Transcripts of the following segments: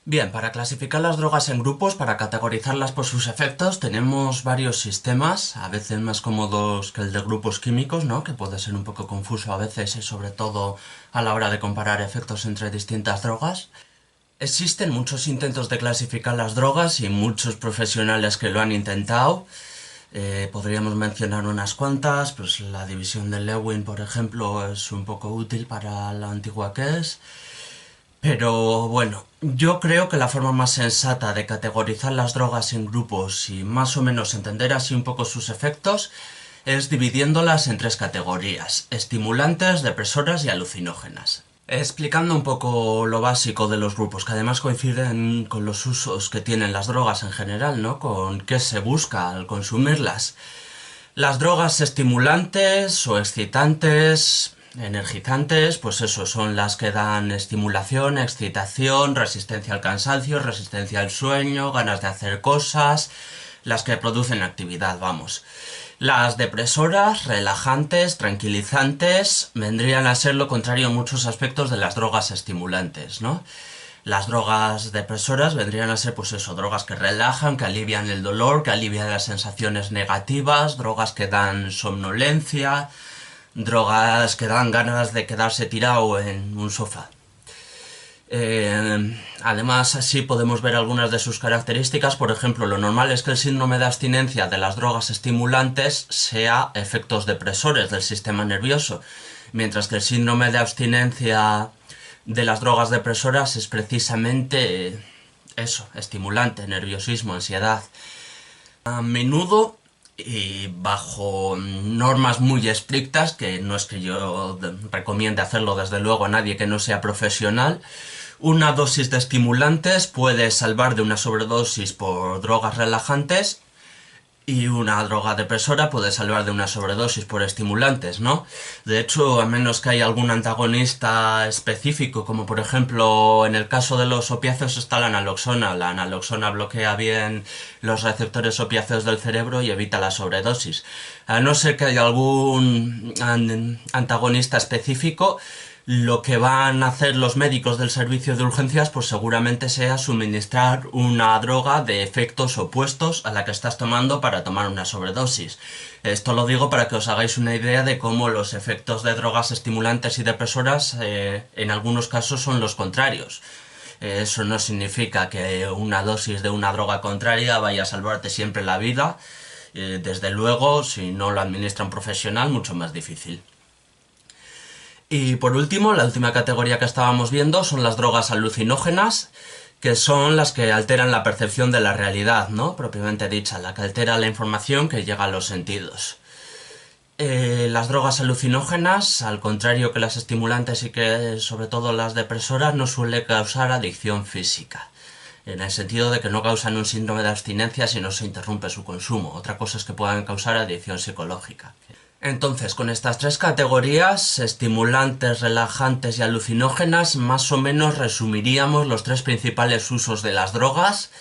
Bien, para clasificar las drogas en grupos, para categorizarlas por sus efectos, tenemos varios sistemas, a veces más cómodos que el de grupos químicos, ¿no? Que puede ser un poco confuso a veces y sobre todo a la hora de comparar efectos entre distintas drogas. Existen muchos intentos de clasificar las drogas y muchos profesionales que lo han intentado. Podríamos mencionar unas cuantas, pues la división de Lewin, por ejemplo, es un poco útil para la antigua que es. Pero bueno, yo creo que la forma más sensata de categorizar las drogas en grupos y más o menos entender así un poco sus efectos es dividiéndolas en tres categorías: estimulantes, depresoras y alucinógenas. Explicando un poco lo básico de los grupos, que además coinciden con los usos que tienen las drogas en general, ¿no? Con qué se busca al consumirlas. Las drogas estimulantes o excitantes, energizantes, pues eso, son las que dan estimulación, excitación, resistencia al cansancio, resistencia al sueño, ganas de hacer cosas, las que producen actividad, vamos. Las depresoras, relajantes, tranquilizantes, vendrían a ser lo contrario en muchos aspectos de las drogas estimulantes, ¿no? Las drogas depresoras vendrían a ser, pues eso, drogas que relajan, que alivian el dolor, que alivian las sensaciones negativas, drogas que dan somnolencia, drogas que dan ganas de quedarse tirado en un sofá. Además, así podemos ver algunas de sus características. Por ejemplo, lo normal es que el síndrome de abstinencia de las drogas estimulantes sea efectos depresores del sistema nervioso, mientras que el síndrome de abstinencia de las drogas depresoras es precisamente eso, estimulante, nerviosismo, ansiedad. A menudo y bajo normas muy estrictas, que no es que yo recomiende hacerlo desde luego a nadie que no sea profesional, una dosis de estimulantes puede salvar de una sobredosis por drogas relajantes y una droga depresora puede salvar de una sobredosis por estimulantes, ¿no? De hecho, a menos que haya algún antagonista específico, como por ejemplo en el caso de los opiáceos está la naloxona. La naloxona bloquea bien los receptores opiáceos del cerebro y evita la sobredosis. A no ser que haya algún antagonista específico, lo que van a hacer los médicos del servicio de urgencias pues seguramente sea suministrar una droga de efectos opuestos a la que estás tomando para tomar una sobredosis. Esto lo digo para que os hagáis una idea de cómo los efectos de drogas estimulantes y depresoras en algunos casos son los contrarios. Eso no significa que una dosis de una droga contraria vaya a salvarte siempre la vida. Desde luego, si no lo administra un profesional, mucho más difícil. Y por último, la última categoría que estábamos viendo son las drogas alucinógenas, que son las que alteran la percepción de la realidad, ¿no? Propiamente dicha, la que altera la información que llega a los sentidos. Las drogas alucinógenas, al contrario que las estimulantes y que sobre todo las depresoras, no suelen causar adicción física, en el sentido de que no causan un síndrome de abstinencia si no se interrumpe su consumo. Otra cosa es que puedan causar adicción psicológica. Entonces, con estas tres categorías, estimulantes, relajantes y alucinógenas, más o menos resumiríamos los tres principales usos de las drogas,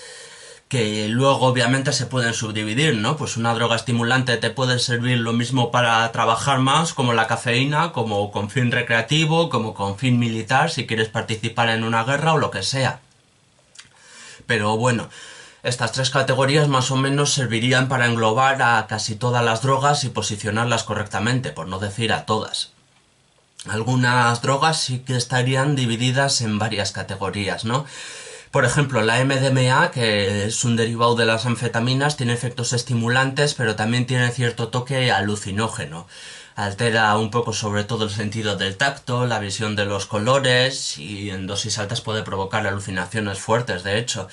que luego obviamente se pueden subdividir, ¿no? Pues una droga estimulante te puede servir lo mismo para trabajar más, como la cafeína, como con fin recreativo, como con fin militar, si quieres participar en una guerra o lo que sea. Pero bueno, estas tres categorías más o menos servirían para englobar a casi todas las drogas y posicionarlas correctamente, por no decir a todas. Algunas drogas sí que estarían divididas en varias categorías, ¿no? Por ejemplo, la MDMA, que es un derivado de las anfetaminas, tiene efectos estimulantes, pero también tiene cierto toque alucinógeno. Altera un poco sobre todo el sentido del tacto, la visión de los colores y en dosis altas puede provocar alucinaciones fuertes, de hecho.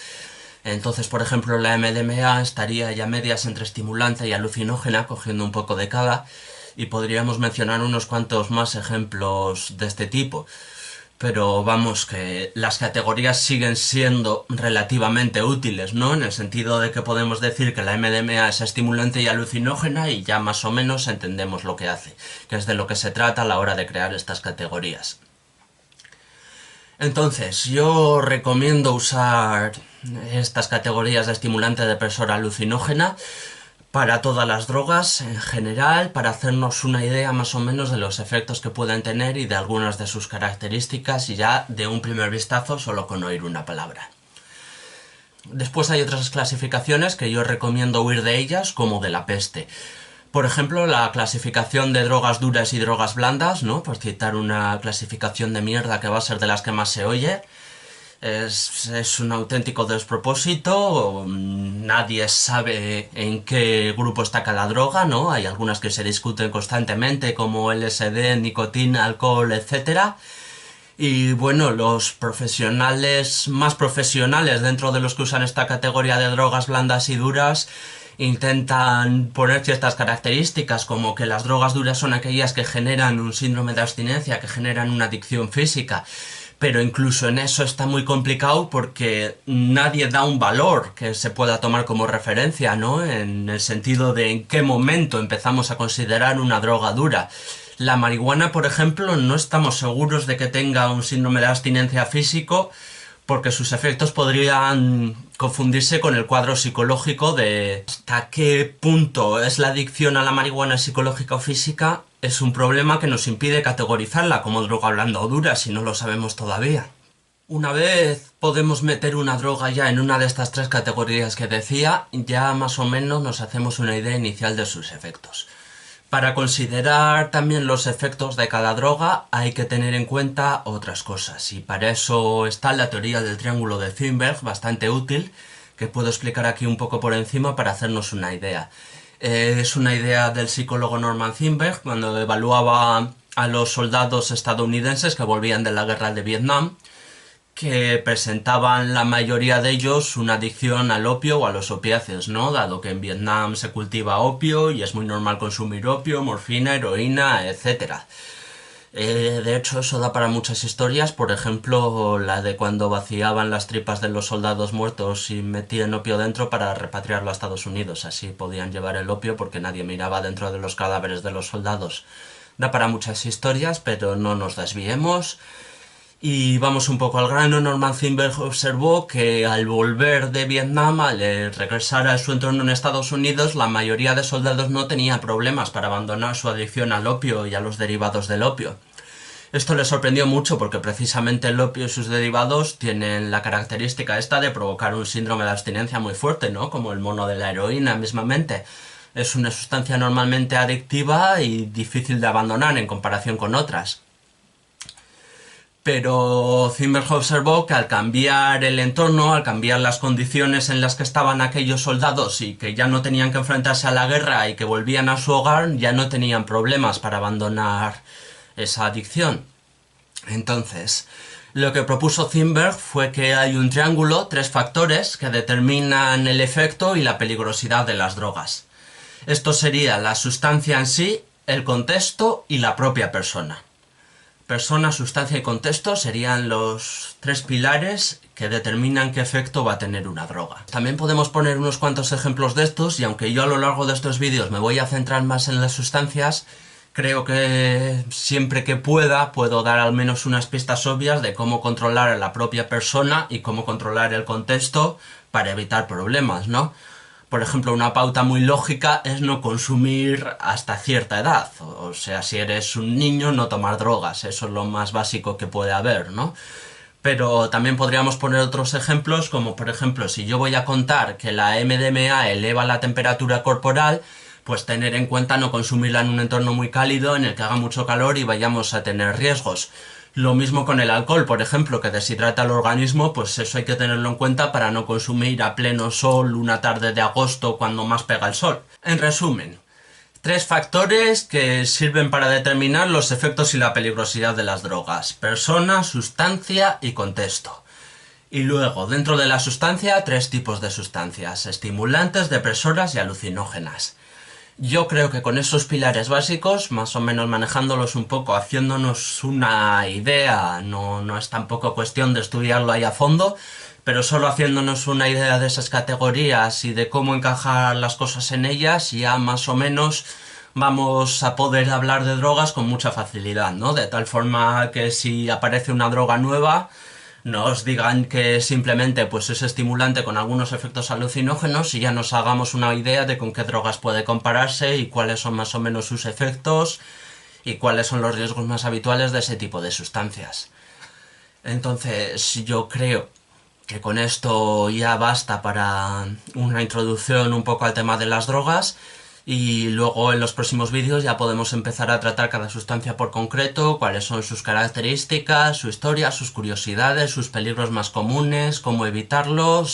Entonces, por ejemplo, la MDMA estaría ya medias entre estimulante y alucinógena, cogiendo un poco de cada, y podríamos mencionar unos cuantos más ejemplos de este tipo. Pero vamos, que las categorías siguen siendo relativamente útiles, ¿no? En el sentido de que podemos decir que la MDMA es estimulante y alucinógena y ya más o menos entendemos lo que hace, que es de lo que se trata a la hora de crear estas categorías. Entonces, yo recomiendo usar estas categorías de estimulante, depresor, alucinógena para todas las drogas en general, para hacernos una idea más o menos de los efectos que pueden tener y de algunas de sus características y ya de un primer vistazo solo con oír una palabra. Después hay otras clasificaciones que yo recomiendo huir de ellas, como de la peste. Por ejemplo, la clasificación de drogas duras y drogas blandas, ¿no? Por citar una clasificación de mierda que va a ser de las que más se oye. Es un auténtico despropósito, nadie sabe en qué grupo está cada droga, ¿no? Hay algunas que se discuten constantemente, como LSD, nicotina, alcohol, etcétera. Y bueno, los profesionales más profesionales dentro de los que usan esta categoría de drogas blandas y duras intentan poner ciertas características, como que las drogas duras son aquellas que generan un síndrome de abstinencia, que generan una adicción física. Pero incluso en eso está muy complicado porque nadie da un valor que se pueda tomar como referencia, ¿no? En el sentido de en qué momento empezamos a considerar una droga dura. La marihuana, por ejemplo, no estamos seguros de que tenga un síndrome de abstinencia físico porque sus efectos podrían confundirse con el cuadro psicológico de hasta qué punto es la adicción a la marihuana psicológica o física. Es un problema que nos impide categorizarla como droga blanda o dura si no lo sabemos todavía. Una vez podemos meter una droga ya en una de estas tres categorías que decía, ya más o menos nos hacemos una idea inicial de sus efectos. Para considerar también los efectos de cada droga hay que tener en cuenta otras cosas, y para eso está la teoría del triángulo de Zimberg, bastante útil, que puedo explicar aquí un poco por encima para hacernos una idea. Es una idea del psicólogo Norman Zimberg cuando evaluaba a los soldados estadounidenses que volvían de la guerra de Vietnam, que presentaban la mayoría de ellos una adicción al opio o a los opiáceos, ¿no? Dado que en Vietnam se cultiva opio y es muy normal consumir opio, morfina, heroína, etcétera. De hecho, eso da para muchas historias, por ejemplo, la de cuando vaciaban las tripas de los soldados muertos y metían opio dentro para repatriarlo a Estados Unidos. Así podían llevar el opio porque nadie miraba dentro de los cadáveres de los soldados. Da para muchas historias, pero no nos desviemos. Y vamos un poco al grano. Norman Zimberg observó que al volver de Vietnam, al regresar a su entorno en Estados Unidos, la mayoría de soldados no tenía problemas para abandonar su adicción al opio y a los derivados del opio. Esto le sorprendió mucho porque precisamente el opio y sus derivados tienen la característica esta de provocar un síndrome de abstinencia muy fuerte, ¿no? Como el mono de la heroína mismamente. Es una sustancia normalmente adictiva y difícil de abandonar en comparación con otras. Pero Zimmerman observó que al cambiar el entorno, al cambiar las condiciones en las que estaban aquellos soldados y que ya no tenían que enfrentarse a la guerra y que volvían a su hogar, ya no tenían problemas para abandonar esa adicción. Entonces, lo que propuso Zimberg fue que hay un triángulo, tres factores que determinan el efecto y la peligrosidad de las drogas. Esto sería la sustancia en sí, el contexto y la propia persona. Persona, sustancia y contexto serían los tres pilares que determinan qué efecto va a tener una droga. También podemos poner unos cuantos ejemplos de estos, y aunque yo a lo largo de estos vídeos me voy a centrar más en las sustancias, creo que siempre que puedo dar al menos unas pistas obvias de cómo controlar a la propia persona y cómo controlar el contexto para evitar problemas, ¿no? Por ejemplo, una pauta muy lógica es no consumir hasta cierta edad. O sea, si eres un niño, no tomar drogas. Eso es lo más básico que puede haber, ¿no? Pero también podríamos poner otros ejemplos, como por ejemplo, si yo voy a contar que la MDMA eleva la temperatura corporal, pues tener en cuenta no consumirla en un entorno muy cálido en el que haga mucho calor y vayamos a tener riesgos. Lo mismo con el alcohol, por ejemplo, que deshidrata el organismo, pues eso hay que tenerlo en cuenta para no consumir a pleno sol una tarde de agosto cuando más pega el sol. En resumen, tres factores que sirven para determinar los efectos y la peligrosidad de las drogas: persona, sustancia y contexto. Y luego, dentro de la sustancia, tres tipos de sustancias: estimulantes, depresoras y alucinógenas. Yo creo que con esos pilares básicos, más o menos manejándolos un poco, haciéndonos una idea, no es tampoco cuestión de estudiarlo ahí a fondo, pero solo haciéndonos una idea de esas categorías y de cómo encajar las cosas en ellas, ya más o menos vamos a poder hablar de drogas con mucha facilidad, ¿no? De tal forma que si aparece una droga nueva, no os digan que simplemente pues es estimulante con algunos efectos alucinógenos y ya nos hagamos una idea de con qué drogas puede compararse y cuáles son más o menos sus efectos y cuáles son los riesgos más habituales de ese tipo de sustancias. Entonces yo creo que con esto ya basta para una introducción un poco al tema de las drogas. Y luego en los próximos vídeos ya podemos empezar a tratar cada sustancia por concreto, cuáles son sus características, su historia, sus curiosidades, sus peligros más comunes, cómo evitarlos.